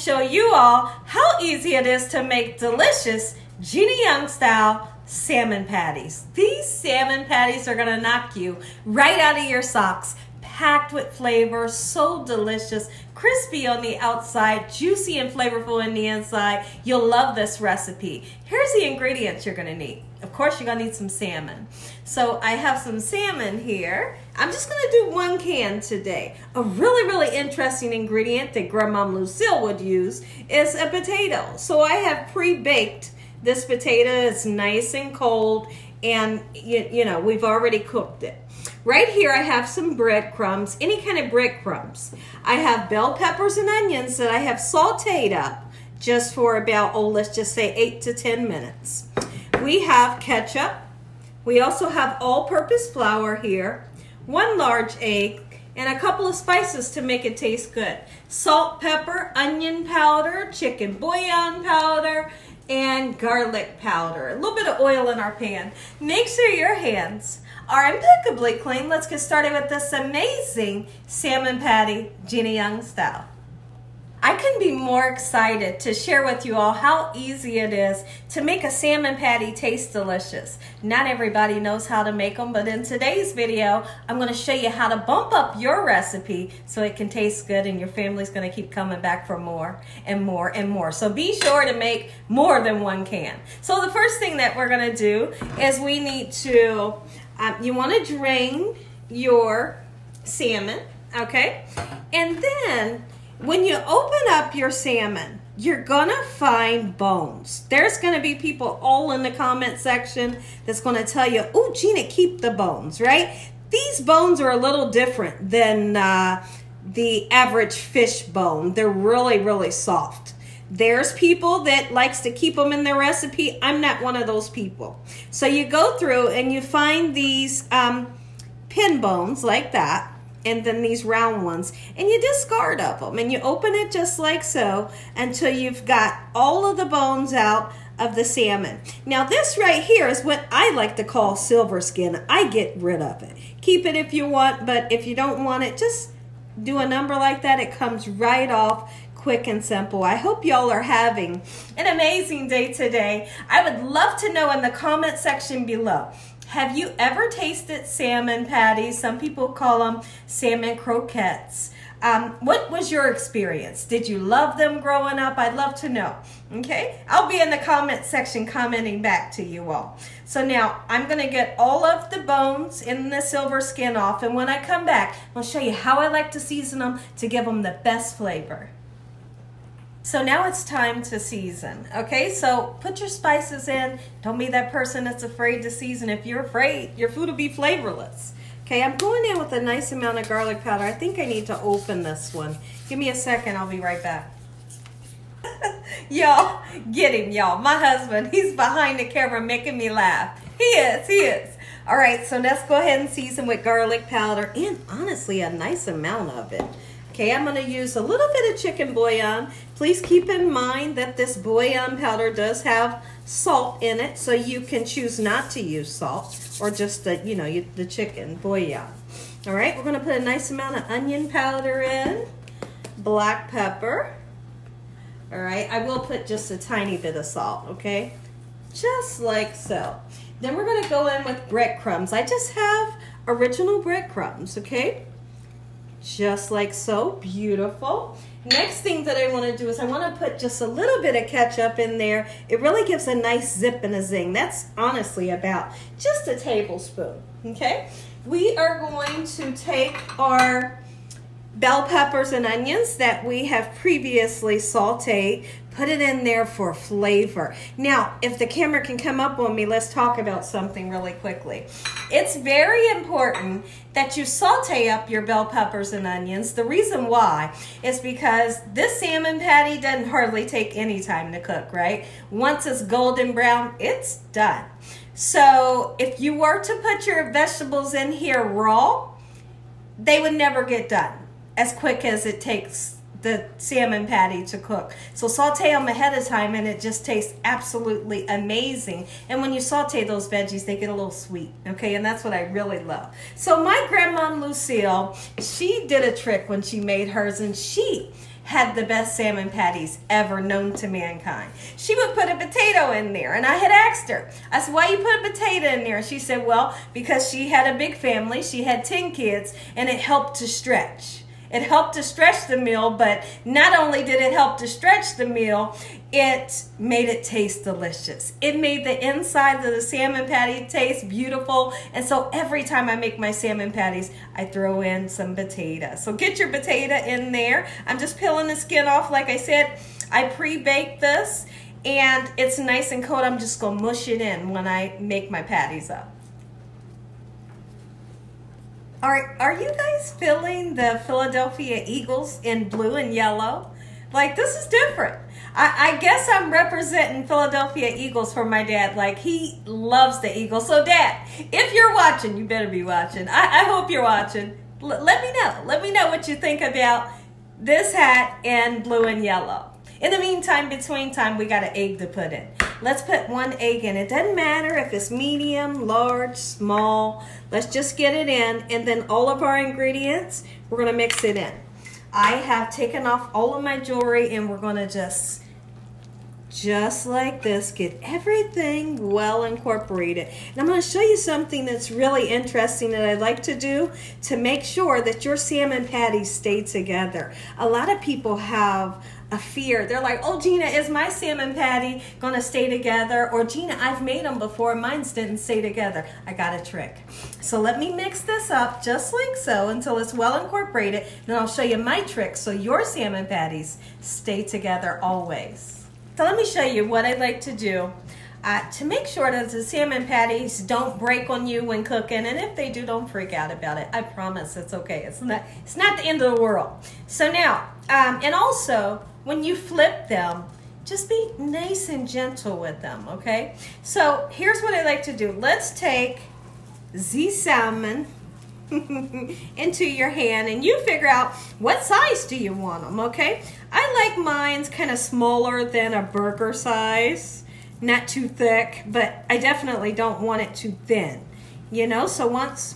show you all how easy it is to make delicious Gina Young style salmon patties. These salmon patties are gonna knock you right out of your socks. Packed with flavor, so delicious, crispy on the outside, juicy and flavorful in the inside. You'll love this recipe. Here's the ingredients you're gonna need. Of course, you're gonna need some salmon. So I have some salmon here. I'm just gonna do 1 can today. A really interesting ingredient that Grand'mom Lucille would use is a potato. So I have pre-baked this potato. It's nice and cold, and you know, we've already cooked it. Right here I have some breadcrumbs, any kind of breadcrumbs. I have bell peppers and onions that I have sauteed up just for about, let's just say 8 to 10 minutes. We have ketchup. We also have all-purpose flour here, 1 large egg, and a couple of spices to make it taste good. Salt, pepper, onion powder, chicken bouillon powder, and garlic powder. A little bit of oil in our pan. Make sure your hands are impeccably clean. Let's get started with this amazing salmon patty, Gina Young style. I couldn't be more excited to share with you all how easy it is to make a salmon patty taste delicious. Not everybody knows how to make them, but in today's video, I'm going to show you how to bump up your recipe so it can taste good and your family's going to keep coming back for more and more and more. So be sure to make more than 1 can. So the first thing that we're going to do is we need to, you want to drain your salmon, okay? And then when you open up your salmon, you're gonna find bones. There's gonna be people all in the comment section that's gonna tell you, oh, Gina, keep the bones, right? These bones are a little different than the average fish bone. They're really soft. There's people that likes to keep them in their recipe. I'm not one of those people. So you go through and you find these pin bones like that, and then these round ones, and you discard of them, and you open it just like so until you've got all of the bones out of the salmon. Now this right here is what I like to call silver skin. I get rid of it. Keep it if you want, but if you don't want it, just do a number like that. It comes right off quick and simple. I hope y'all are having an amazing day today. I would love to know in the comment section below, have you ever tasted salmon patties? Some people call them salmon croquettes. What was your experience? Did you love them growing up? I'd love to know, okay? I'll be in the comment section commenting back to you all. So now I'm gonna get all of the bones in the silver skin off, and when I come back, I'll show you how I like to season them to give them the best flavor. So now it's time to season, okay? So put your spices in. Don't be that person that's afraid to season. If you're afraid, your food will be flavorless. Okay, I'm going in with a nice amount of garlic powder. I think I need to open this one. Give me a second, I'll be right back. Y'all, get him, y'all. My husband, he's behind the camera making me laugh. He is. All right, so let's go ahead and season with garlic powder, and honestly, a nice amount of it. Okay, I'm gonna use a little bit of chicken bouillon. Please keep in mind that this bouillon powder does have salt in it, so you can choose not to use salt or just the, the chicken bouillon. All right, we're gonna put a nice amount of onion powder in, black pepper. All right, I will put just a tiny bit of salt, okay? Just like so. Then we're gonna go in with breadcrumbs. I just have original breadcrumbs, okay? Just like so, beautiful. Next thing that I want to do is I want to put just a little bit of ketchup in there. It really gives a nice zip and a zing. That's honestly about just a tablespoon, okay? We are going to take our bell peppers and onions that we have previously sauteed, put it in there for flavor. Now, if the camera can come up on me, let's talk about something really quickly. It's very important that you saute up your bell peppers and onions. The reason why is because this salmon patty doesn't hardly take any time to cook, right? Once it's golden brown, it's done. So if you were to put your vegetables in here raw, they would never get done as quick as it takes the salmon patty to cook. So saute them ahead of time and it just tastes absolutely amazing. And when you saute those veggies, they get a little sweet, okay? And that's what I really love. So my Grand'mom Lucille, she did a trick when she made hers, and she had the best salmon patties ever known to mankind. She would put a potato in there, and I had asked her, I said, why you put a potato in there? She said, well, because she had a big family, she had 10 kids, and it helped to stretch. It helped to stretch the meal, but not only did it help to stretch the meal, it made it taste delicious. It made the inside of the salmon patty taste beautiful, and so every time I make my salmon patties, I throw in some potato. So get your potato in there. I'm just peeling the skin off. Like I said, I pre-baked this, and it's nice and cold. I'm just going to mush it in when I make my patties up. Are you guys feeling the Philadelphia Eagles in blue and yellow? Like, this is different. I guess I'm representing Philadelphia Eagles for my dad. Like, he loves the Eagles. So, Dad, if you're watching, you better be watching. I hope you're watching. Let me know. Let me know what you think about this hat in blue and yellow. In the meantime, between time, we got an egg to put in. Let's put 1 egg in. It doesn't matter if it's medium, large, small. Let's just get it in. And then all of our ingredients, we're going to mix it in. I have taken off all of my jewelry, and we're going to just like this, get everything well incorporated. And I'm going to show you something that's really interesting that I like to do to make sure that your salmon patties stay together. A lot of people have a fear. They're like, oh, Gina, is my salmon patty going to stay together? Or Gina, I've made them before, mine didn't stay together. I got a trick. So let me mix this up just like so until it's well incorporated. Then I'll show you my trick so your salmon patties stay together always. So let me show you what I like to do to make sure that the salmon patties don't break on you when cooking. And if they do, don't freak out about it. I promise it's okay. It's not the end of the world. So now, and also, when you flip them, just be nice and gentle with them, okay? So here's what I like to do. Let's take the salmon into your hand, and you figure out what size do you want them, okay? I like mine's kind of smaller than a burger size, not too thick, but I definitely don't want it too thin, you know? So once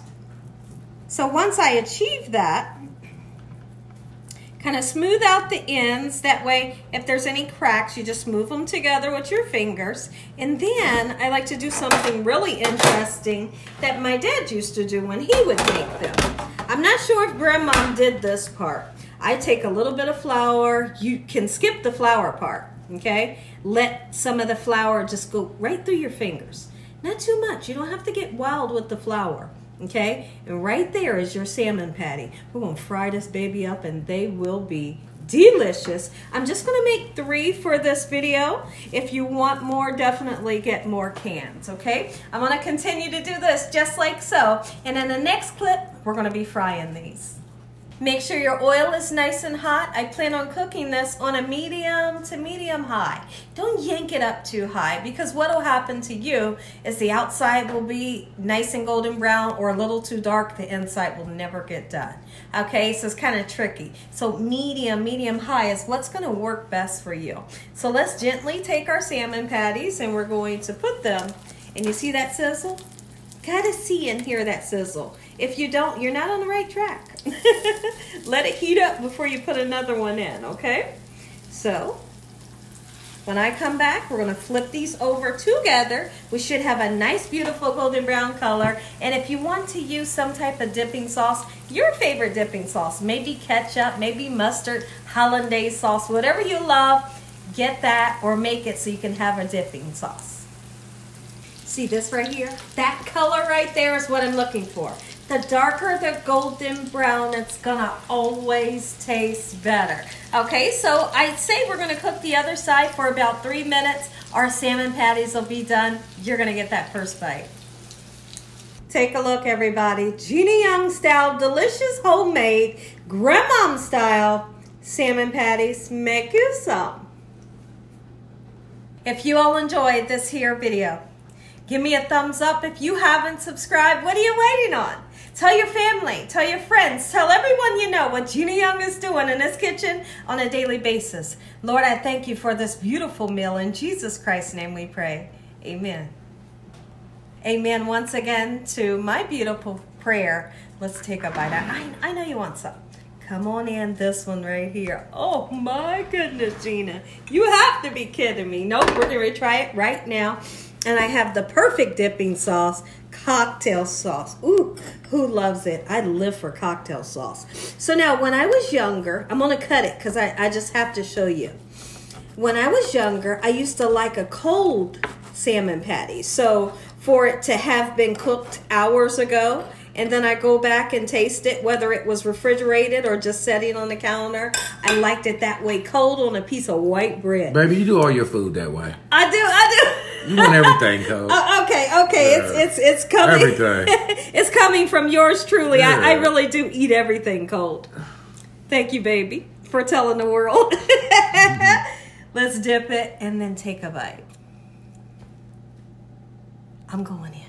I achieve that, kind of smooth out the ends. That way, if there's any cracks, you just move them together with your fingers. And then I like to do something really interesting that my dad used to do when he would make them. I'm not sure if Grandmom did this part. I take a little bit of flour. You can skip the flour part, okay? Let some of the flour just go right through your fingers. Not too much. You don't have to get wild with the flour. Okay, and right there is your salmon patty. We're going to fry this baby up, and they will be delicious. I'm just going to make 3 for this video. If you want more, definitely get more cans, okay? I'm going to continue to do this just like so. And in the next clip, we're going to be frying these. Make sure your oil is nice and hot. I plan on cooking this on a medium to medium high. Don't yank it up too high, because what will happen to you is the outside will be nice and golden brown, or a little too dark, the inside will never get done. Okay, so it's kind of tricky. So medium high is what's going to work best for you. So let's gently take our salmon patties, and we're going to put them, and you see that sizzle? Gotta see and hear that sizzle. If you don't, you're not on the right track. Let it heat up before you put another one in, okay? So, when I come back, we're gonna flip these over together. We should have a nice, beautiful golden brown color. And if you want to use some type of dipping sauce, your favorite dipping sauce, maybe ketchup, maybe mustard, hollandaise sauce, whatever you love, get that or make it so you can have a dipping sauce. See this right here? That color right there is what I'm looking for. The darker the golden brown, it's gonna always taste better. Okay, so I'd say we're gonna cook the other side for about 3 minutes. Our salmon patties will be done. You're gonna get that first bite. Take a look, everybody. Gina Young style, delicious homemade, grandmom style salmon patties. Make you some. If you all enjoyed this here video, give me a thumbs up. If you haven't subscribed, what are you waiting on? Tell your family, tell your friends, tell everyone you know what Gina Young is doing in this kitchen on a daily basis. Lord, I thank you for this beautiful meal. In Jesus Christ's name we pray. Amen. Amen once again to my beautiful prayer. Let's take a bite. I know you want some. Come on in, this one right here. Oh my goodness, Gina. You have to be kidding me. Nope, we're going to try it right now. And I have the perfect dipping sauce, cocktail sauce. Ooh, who loves it? I live for cocktail sauce. So now, when I was younger, I'm going to cut it because I just have to show you. When I was younger, I used to like a cold salmon patty. So for it to have been cooked hours ago, and then I go back and taste it, whether it was refrigerated or just sitting on the counter, I liked it that way, cold on a piece of white bread. Baby, you do all your food that way. I do. You want everything cold. Okay. It's coming. Everything. It's coming from yours truly. Yeah. I really do eat everything cold. Thank you, baby, for telling the world. Let's dip it and then take a bite. I'm going in.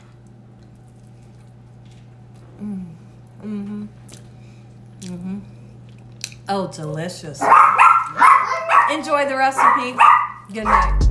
Oh, delicious. Enjoy the recipe. Good night.